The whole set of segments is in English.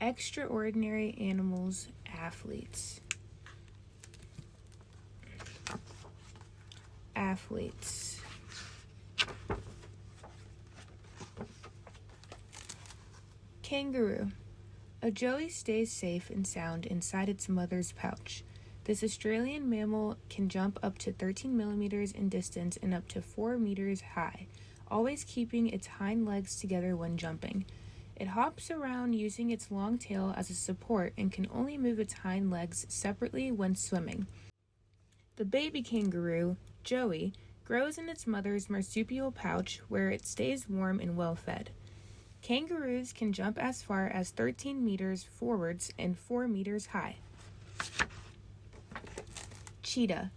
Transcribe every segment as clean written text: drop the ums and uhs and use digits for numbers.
Extraordinary animals, athletes. Athletes. Kangaroo. A joey stays safe and sound inside its mother's pouch. This Australian mammal can jump up to 13 millimeters in distance and up to 4 meters high, always keeping its hind legs together when jumping. It hops around using its long tail as a support and can only move its hind legs separately when swimming. The baby kangaroo, Joey, grows in its mother's marsupial pouch where it stays warm and well fed. Kangaroos can jump as far as 13 meters forwards and 4 meters high. Cheetah.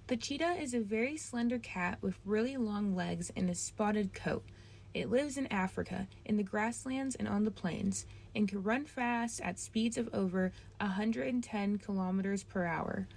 The cheetah is a very slender cat with really long legs and a spotted coat. It lives in Africa, in the grasslands and on the plains, and can run fast at speeds of over 110 kilometers per hour,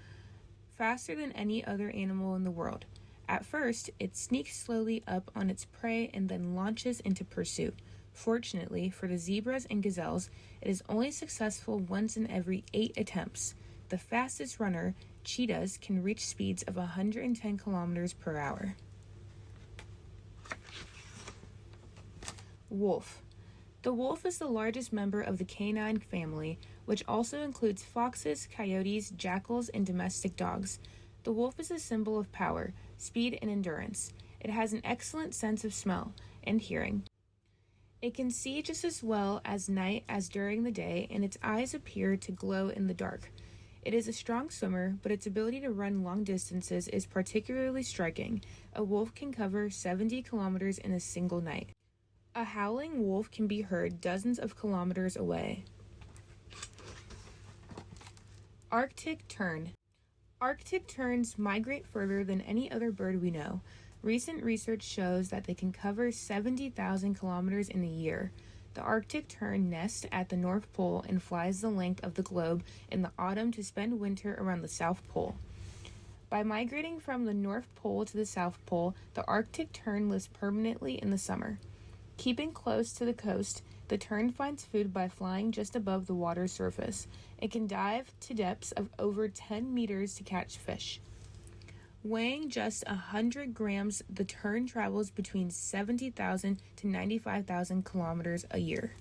faster than any other animal in the world. At first, it sneaks slowly up on its prey and then launches into pursuit. Fortunately for the zebras and gazelles, it is only successful once in every 8 attempts. The fastest runner, cheetahs, can reach speeds of 110 kilometers per hour. Wolf. The wolf is the largest member of the canine family, which also includes foxes, coyotes, jackals, and domestic dogs. The wolf is a symbol of power, speed, and endurance. It has an excellent sense of smell and hearing. It can see just as well at night as during the day, and its eyes appear to glow in the dark. It is a strong swimmer, but its ability to run long distances is particularly striking. A wolf can cover 70 kilometers in a single night. A howling wolf can be heard dozens of kilometers away. Arctic tern. Arctic terns migrate further than any other bird we know. Recent research shows that they can cover 70,000 kilometers in a year. The Arctic tern nests at the North Pole and flies the length of the globe in the autumn to spend winter around the South Pole. By migrating from the North Pole to the South Pole, the Arctic tern lives permanently in the summer. Keeping close to the coast, the tern finds food by flying just above the water's surface. It can dive to depths of over 10 meters to catch fish. Weighing just 100 grams, the tern travels between 70,000 to 95,000 kilometers a year.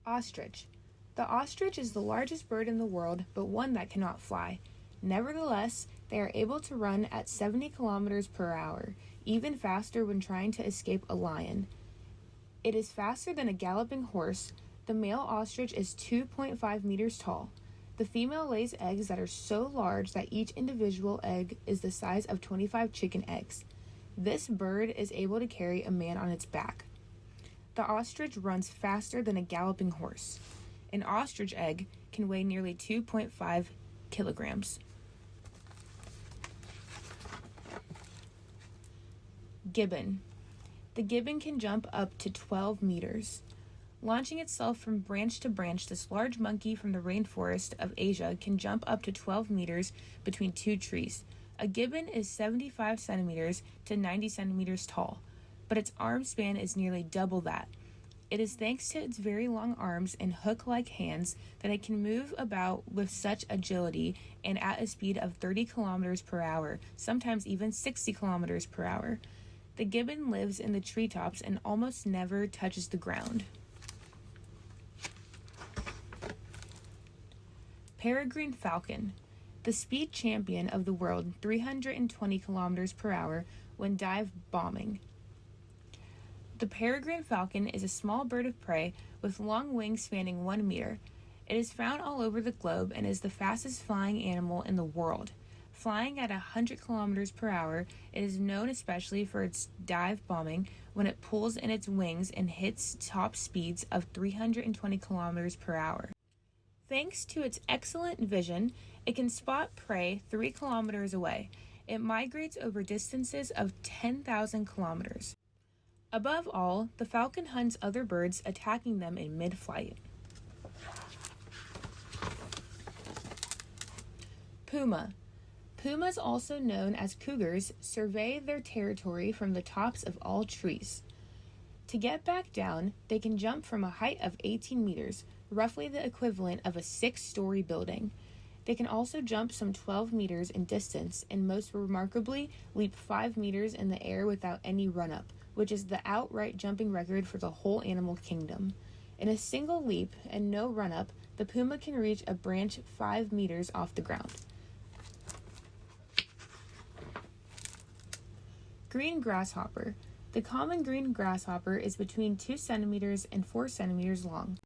Ostrich. The ostrich is the largest bird in the world, but one that cannot fly. Nevertheless, they are able to run at 70 kilometers per hour, even faster when trying to escape a lion. It is faster than a galloping horse. The male ostrich is 2.5 meters tall. The female lays eggs that are so large that each individual egg is the size of 25 chicken eggs. This bird is able to carry a man on its back. The ostrich runs faster than a galloping horse. An ostrich egg can weigh nearly 2.5 kilograms. Gibbon. The gibbon can jump up to 12 meters. Launching itself from branch to branch, this large monkey from the rainforest of Asia can jump up to 12 meters between 2 trees. A gibbon is 75 centimeters to 90 centimeters tall, but its arm span is nearly double that. It is thanks to its very long arms and hook-like hands that it can move about with such agility and at a speed of 30 kilometers per hour, sometimes even 60 kilometers per hour. The gibbon lives in the treetops and almost never touches the ground. Peregrine falcon. The speed champion of the world, 320 kilometers per hour when dive bombing. The peregrine falcon is a small bird of prey with long wings spanning 1 meter. It is found all over the globe and is the fastest flying animal in the world. Flying at 100 kilometers per hour, it is known especially for its dive bombing when it pulls in its wings and hits top speeds of 320 kilometers per hour. Thanks to its excellent vision, it can spot prey 3 kilometers away. It migrates over distances of 10,000 kilometers. Above all, the falcon hunts other birds, attacking them in mid-flight. Puma. Pumas, also known as cougars, survey their territory from the tops of all trees. To get back down, they can jump from a height of 18 meters, roughly the equivalent of a 6-story building. They can also jump some 12 meters in distance, and most remarkably, leap 5 meters in the air without any run-up, which is the outright jumping record for the whole animal kingdom. In a single leap and no run-up, the puma can reach a branch 5 meters off the ground. Green grasshopper. The common green grasshopper is between 2 centimeters and 4 centimeters long.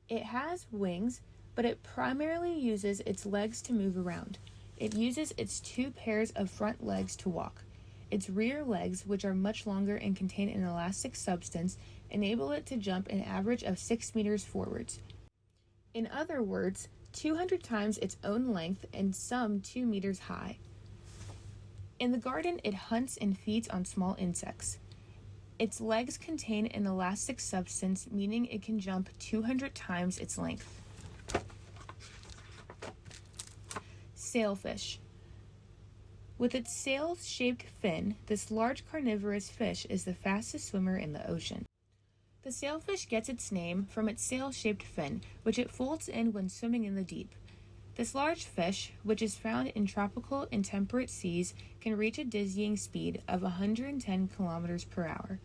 It has wings, but it primarily uses its legs to move around. It uses its 2 pairs of front legs to walk. Its rear legs, which are much longer and contain an elastic substance, enable it to jump an average of 6 meters forwards. In other words, 200 times its own length and some 2 meters high. In the garden, it hunts and feeds on small insects. Its legs contain an elastic substance, meaning it can jump 200 times its length. Sailfish. With its sail-shaped fin, this large carnivorous fish is the fastest swimmer in the ocean. The sailfish gets its name from its sail-shaped fin, which it folds in when swimming in the deep. This large fish, which is found in tropical and temperate seas, can reach a dizzying speed of 110 kilometers per hour.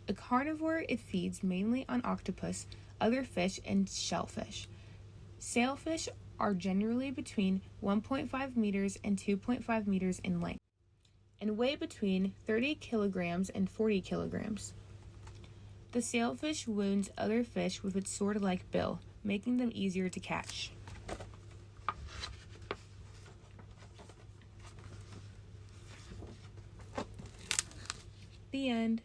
A carnivore, it feeds mainly on octopus, other fish, and shellfish. Sailfish are generally between 1.5 meters and 2.5 meters in length, and weigh between 30 kilograms and 40 kilograms. The sailfish wounds other fish with its sword-like bill, making them easier to catch. The end.